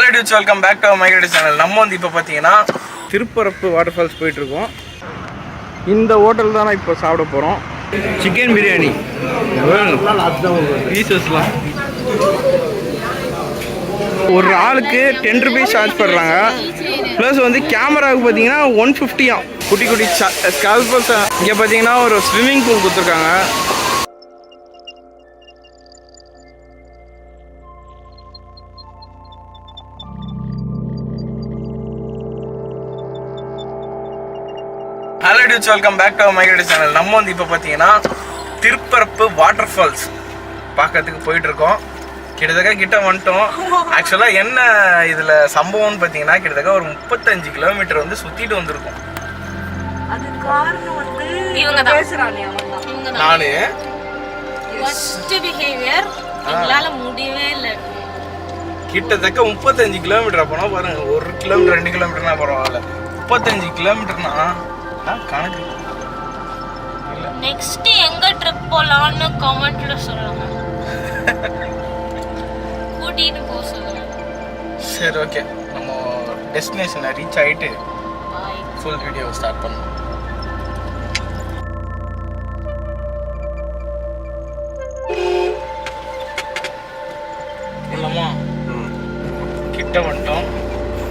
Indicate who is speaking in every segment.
Speaker 1: Hello dudes, welcome back to my great channel. நம்ம வந்து இப்போ பார்த்தீங்கன்னா திருப்பரப்பு வாட்டர் ஃபால்ஸ் போயிட்டுருக்கோம். இந்த ஹோட்டல் தான் இப்போ சாப்பிட போகிறோம். சிக்கன் பிரியாணி பீசஸ்லாம் ஒரு ஆளுக்கு 10 rupees சார்ஜ் பண்ணுறாங்க. ப்ளஸ் வந்து கேமராவுக்கு பார்த்தீங்கன்னா 150. குட்டி குட்டி ஸ்கால்பர்ஸ். இங்கே பார்த்தீங்கன்னா ஒரு ஸ்விம்மிங் பூல் கொடுத்துருக்காங்க. Hello dudes, welcome back to my great channel. நம்ம வந்து இப்போ பார்த்தீங்கன்னா திருப்பரப்பு வாட்டர் ஃபால்ஸ் பார்க்கறதுக்கு போயிட்டுருக்கோம். கிட்ட வந்துட்டோம். ஆக்சுவலாக என்ன இதில் சம்பவம்னு பார்த்தீங்கன்னா கிட்டத்தட்ட ஒரு 35 கிலோமீட்டர் வந்து சுற்றிட்டு வந்திருக்கோம். நானு கிட்டத்தட்ட 35 கிலோமீட்டர் போனால் பாருங்க. 1 கிலோமீட்டர் 2 கிலோமீட்டர்னா பரவாயில்ல, 35 கிலோமீட்டர்னா கணக்கு.
Speaker 2: நெக்ஸ்ட் எங்க ட்ரிப் போலாம்னு கமெண்ட்ல சொல்லுங்க. கூட்டிட்டு போ சொல்லுங்க.
Speaker 1: சரி, ஓகே. நம்ம டெஸ்டினேஷனை ரீச் ஆயிட்டு ஃபுல் வீடியோ ஸ்டார்ட் பண்ணலாம். இல்லம்மா கிட்ட வந்துட்டோம்.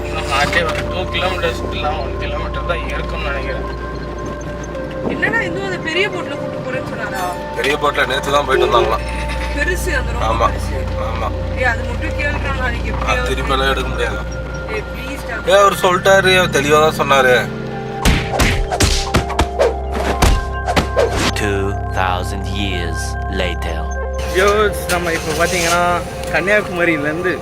Speaker 1: இன்னும் ஆட்டே ஒரு 2 கிலோமீட்டர்ஸ் இல்லாமல் 1 கிலோமீட்டர் தான் இருக்கும்னு நினைக்கிறேன்.
Speaker 3: என்னடா இன்னும் அந்த பெரிய போட்ல கூட்டி போறேன்னு சொன்னாரா?
Speaker 4: பெரிய போட்ல நேத்து தான் போயிட்டு வந்தாங்களாம்.
Speaker 3: பெருசு அந்த ரொம்ப
Speaker 4: ஆமா ஆமா.
Speaker 3: அது மட்டும் கேளுடா, நாளைக்கு
Speaker 4: திருப்பி எல்லாம் எடுக்க முடியாது.
Speaker 3: ப்ளீஸ்
Speaker 4: அவர் சொல்லிட்டாரு, தெளிவா தான் சொன்னாரு.
Speaker 5: 2000 years later.
Speaker 1: நம்ம இப்போ பார்த்தீங்கன்னா கன்னியாகுமரியிலேருந்து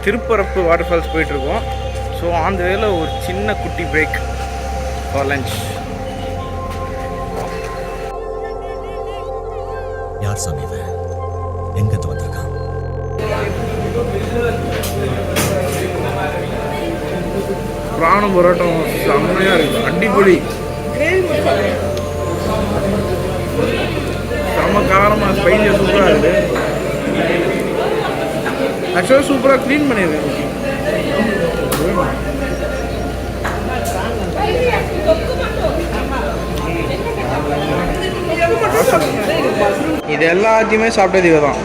Speaker 1: திருப்பரப்பு வாட்டர் ஃபால்ஸ் போயிட்டுருக்கோம். ஸோ அந்த வேலை ஒரு சின்ன குட்டி பிரேக் ஃபார் லஞ்ச்.
Speaker 6: யார் சாமி இவன்? எங்கிருந்து வந்திருக்கான்?
Speaker 1: பிராண பரோட்டம் செம்மையாக இருக்குது. அடிப்பொடி செம்ம காரமாக ஸ்பைஸியாக சூப்பராக இருக்குது. ஆக்சுவலாக சூப்பராக க்ளீன் பண்ணியிருக்கேன். இது எல்லாத்தையுமே சாப்பிட்டது இவ தான்.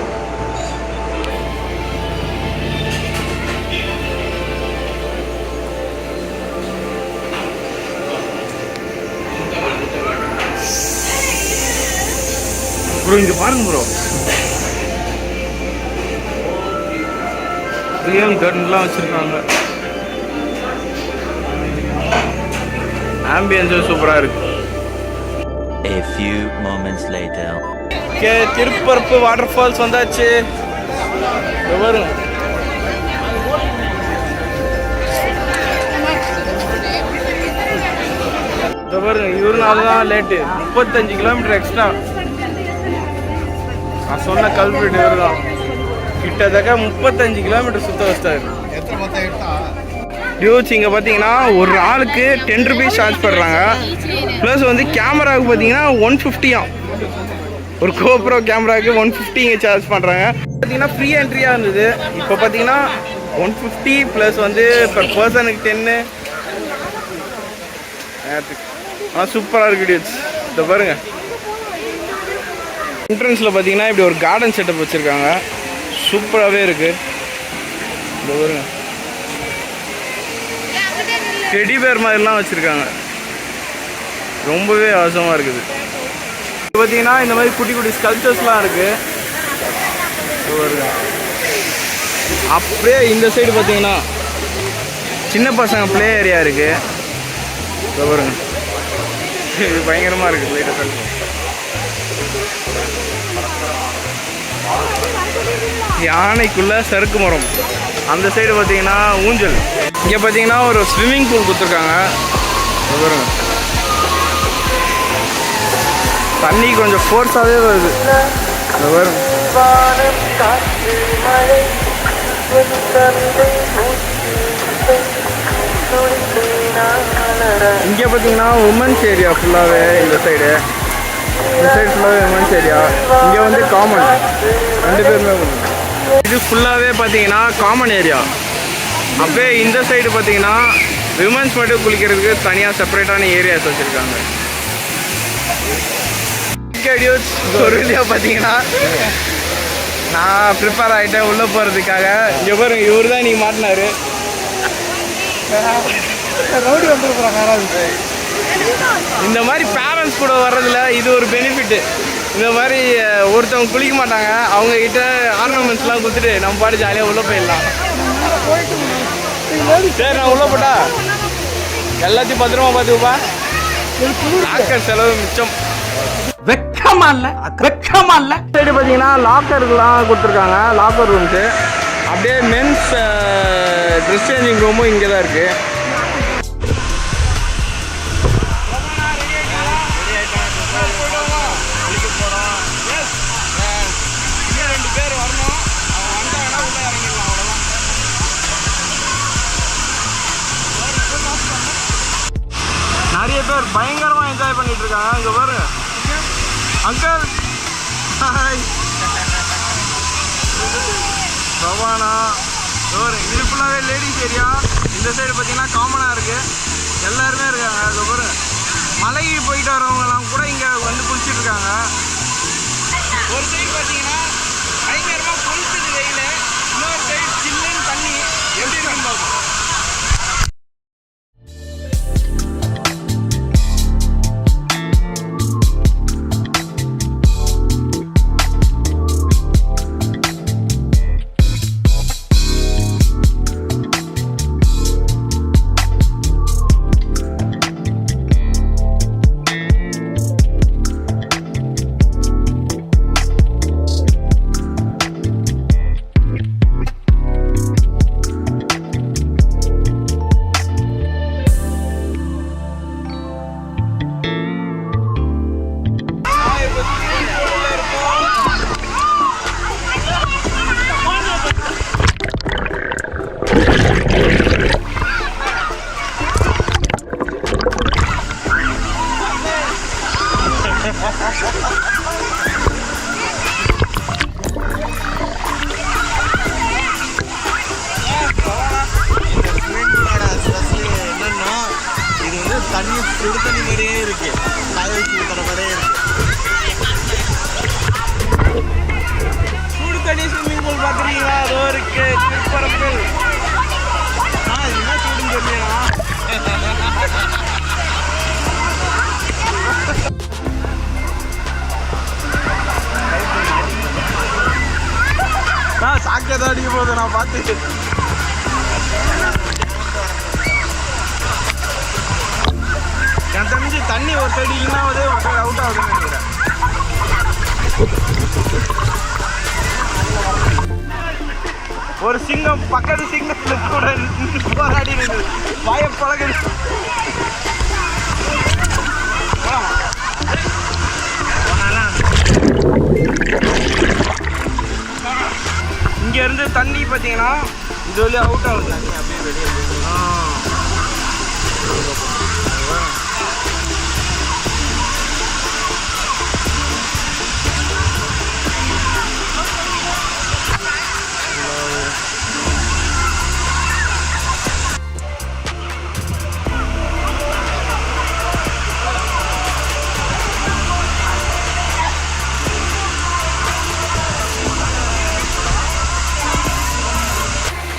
Speaker 1: ப்ரோ இங்கே பாருங்க ப்ரோ, ரியல் கன்லாம் வச்சுருக்காங்க. ஆம்பியன்ஸும் சூப்பராக இருக்கு.
Speaker 5: A few moments later.
Speaker 1: Okay, Thiruparappu water falls வந்தாச்சு. பாருங்க, பாருங்க இவருனால தான் லேட்டு. 35 kilometre extra. நான் சொன்ன கல்பிரிட் இவர் தான். கிட்டத்தட்ட 35 கிலோமீட்டர் சுத்த வச்சிட்டாரு. டியூட்ஸ், இங்கே பார்த்தீங்கன்னா ஒரு ஆளுக்கு 10 rupees சார்ஜ் பண்ணுறாங்க. ப்ளஸ் வந்து கேமராவுக்கு பார்த்தீங்கன்னா 150. ஒரு கோப்ரோ கேமராவுக்கு 150 இங்கே சார்ஜ் பண்ணுறாங்க. பார்த்தீங்கன்னா ஃப்ரீ என்ட்ரியாக இருந்தது. இப்போ பார்த்தீங்கன்னா 150 ப்ளஸ் வந்து பர் பர்சனுக்கு 10. ஆனால் சூப்பராக இருக்குது டியூட்ஸ். இதை பாருங்கள், என்ட்ரன்ஸில் பார்த்தீங்கன்னா இப்படி ஒரு கார்டன் செட்டப் வச்சுருக்காங்க. சூப்பராகவே இருக்குது. இந்த பாருங்க, டெடி பேர் மாதிரிலாம் வச்சுருக்காங்க. ரொம்பவே அவசரமாக இருக்குது. இப்போ பார்த்தீங்கன்னா இந்த மாதிரி குட்டி குட்டி ஸ்கல்ப்சர்ஸ்லாம் இருக்குது. அப்படியே இந்த சைடு பார்த்தீங்கன்னா சின்ன பசங்க ப்ளே ஏரியா இருக்குது. இப்போ பாருங்க, இது பயங்கரமாக இருக்குது. லைட்டாக யானைக்குள்ள சறுக்கு மரம். அந்த சைடு பார்த்தீங்கன்னா ஊஞ்சல். இங்கே பார்த்தீங்கன்னா ஒரு ஸ்விம்மிங் பூல் கொடுத்துருக்காங்க. பாருங்க, தண்ணி கொஞ்சம் ஃபோர்ஸாகவே வருது. பாருங்க, இங்கே பார்த்தீங்கன்னா உமன்ஸ் ஏரியா ஃபுல்லாகவே. இந்த சைடு ஃபுல்லாகவே உமன்ஸ் ஏரியா. இங்கே வந்து காமன் 2 பேருமே இது ஃபுல்லாகவே பார்த்தீங்கன்னா காமன் ஏரியா. அப்படியே இந்த சைடு பார்த்தீங்கன்னா விமன்ஸ் மட்டும் குளிக்கிறதுக்கு தனியாக செப்பரேட்டான ஏரியாஸ் வச்சுருக்காங்க. ஒரு வழியாக பார்த்தீங்கன்னா நான் ப்ரிப்பேர் ஆகிட்டேன் உள்ளே போகிறதுக்காக. இங்கே பாருங்க, இவர் தான் நீங்கள் மாட்டினாரு. ரவுடி வந்துருக்குறாங்க யாராவது. இந்த மாதிரி பேரண்ட்ஸ் கூட வர்றதுல இது ஒரு பெனிஃபிட்டு. இந்த மாதிரி ஒருத்தவங்க குளிக்க மாட்டாங்க, அவங்கக்கிட்ட ஆர்னமெண்ட்ஸ்லாம் கொடுத்துட்டு நம்ம பாட்டு ஜாலியாக உள்ளே போயிடலாம். சரி, நான் உள்ளே போட்டா எல்லாத்தையும் பத்திரமா பார்த்துப்பா. லாக்கர் செலவு மிச்சம். வெக்கமா இல்லை, வெக்கமா இல்லை. சைடு பார்த்தீங்கன்னா லாக்கருக்குலாம் கொடுத்துருக்காங்க, லாக்கர் ரூம்ஸு. அப்படியே மென்ஸ் ட்ரெஸ் சேஞ்சிங் ரூமும் இங்கே தான் இருக்குது. நிறைய பேர் பயங்கரமாக என்ஜாய் பண்ணிட்டு இருக்காங்க. இங்கே பாருங்க அங்கிள், ஹாய் பவானா. இது ஃபுல்லாகவே லேடிஸ் ஏரியா. இந்த சைடு பார்த்தீங்கன்னா காமனாக இருக்குது, எல்லாருமே இருக்காங்க. இங்கே பாருங்க மலைக்கு போயிட்டு வரவங்கலாம் கூட இங்கே வந்து குளிச்சுட்டு இருக்காங்க. ஒரு சைடு பார்த்தீங்கன்னா பயங்கரமாக குளிச்சுட்டு வெயில், இன்னொரு சைடு சில்லுன்னு தண்ணி. எப்படி இருக்குன்னு பார்ப்போம்.
Speaker 7: தண்ணி சுடு தண்ணி மாதிரியே இருக்கு, காய வச்சு ஊற்றுற மாதிரியே இருக்கு.
Speaker 1: சுடு தண்ணி ஸ்விம்மிங் பூல் பார்க்குறீங்களா? அதோ இருக்கு திருப்பரப்பில்.
Speaker 7: இதுதான் சூடுன்னு சொல்லியா? சாக்கதான் அடிக்க போகுது நான் பார்த்து.
Speaker 1: எனக்கு தெரிஞ்சு தண்ணி ஒரு சைடு இன் ஆகுது, ஒரு சைடு அவுட் ஆகுதுன்னு நினைக்கிறேன். ஒரு சிங்கம் பக்கத்து சிங்கத்துல கூட போராடி வாய பழகுது. இங்க இருந்து தண்ணி பார்த்தீங்கன்னா இது வழியா அவுட் ஆகுது. தண்ணி அப்படியே வெளியே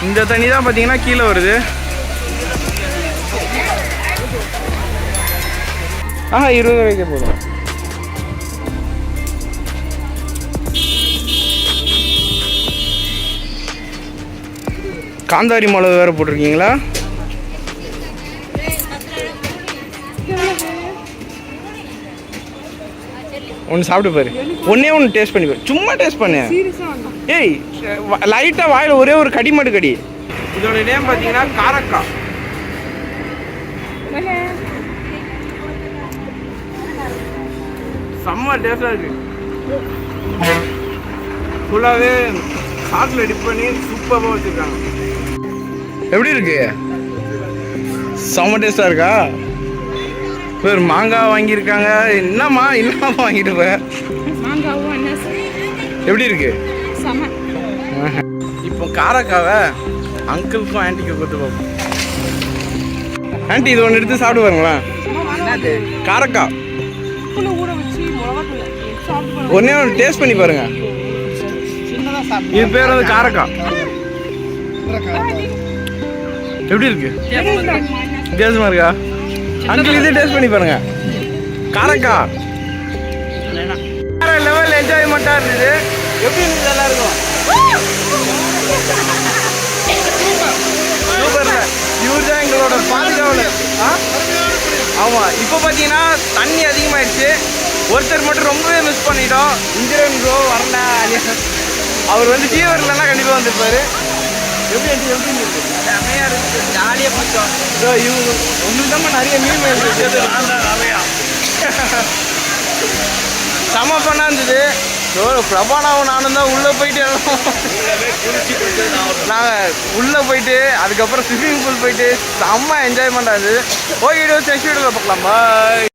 Speaker 1: இந்த தண்ணி தான் பார்த்தீங்கன்னா கீழே வருது. 20 ரூபாய்க்கு போதும். காந்தாரி மிளகு வேறு போட்டிருக்கீங்களா? ஒன்று சாப்பிட்டு பாரு, ஒன்று டேஸ்ட் பண்ணி பாரு, சும்மா டேஸ்ட் பண்ணு. ஏய், லைட்டாக வாயில் ஒரே ஒரு கடி மட்டும் கடி. இதோட நேம் பார்த்தீங்கன்னா காரக்கா. செம்ம டேஸ்டாக இருக்கு. ஃபுல்லாகவே சாஸில் டிப் பண்ணி சூப்பராக வச்சுருக்காங்க. எப்படி இருக்கு? செம்ம டேஸ்டாக இருக்கா? ஒரு மாங்காய் வாங்கியிருக்காங்க. என்னம்மா வாங்கிட்டு போய் எப்படி இருக்கு? இப்போ காரக்காவை அங்கிளுக்கும் ஆன்ட்டிக்கும் கொடுத்து பார்ப்போம். ஆன்ட்டி இது ஒன்று எடுத்து சாப்பிட்டு பாருங்களேன். காரக்கா
Speaker 3: உப்புல ஊற வச்சு மிளகாத்தூள் சாப்பிட்டு பாருங்க.
Speaker 1: ஒன்னே ஒன்று டேஸ்ட் பண்ணி பாருங்க. இது பேர் வந்து காரக்கா. எப்படி இருக்கு? வித்தியாசமா இருக்கா? அங்கிள் இது டேஸ்ட் பண்ணி பாருங்க. காரக்கா வேற லெவல் என்ஜாய்மெண்ட்டா இருந்தது. எப்படி இருந்தது எல்லாருக்கும்? சூப்பர்ல. இவர் தான் எங்களோட பாதுகாவலர். ஆமா, இப்போ பார்த்தீங்கன்னா தண்ணி அதிகமாயிடுச்சு. ஒருத்தர் மட்டும் ரொம்பவே மிஸ் பண்ணிட்டோம். இந்திரன் ப்ரோ வரல. அவர் வந்து ஃபீவர் இல்லைன்னா கண்டிப்பாக வந்திருப்பாரு. எப்படி இருந்துச்சு? செம்மையாக இருந்துச்சு. ஜாலியாக போச்சோம். ஸோ இவங்க உங்களுக்கு தான் நிறைய மீன் நிறையா செம பண்ணா இருந்தது. ஸோ பிரபானாவும் நானும் தான் உள்ளே போயிட்டு நாங்கள் உள்ளே போயிட்டு அதுக்கப்புறம் ஸ்விம்மிங் பூல் போயிட்டு செம்ம என்ஜாய்மெண்ட் ஆகுது. ஓகே, நெக்ஸ்ட் வீடியோவில் பார்க்கலாம். பாய்.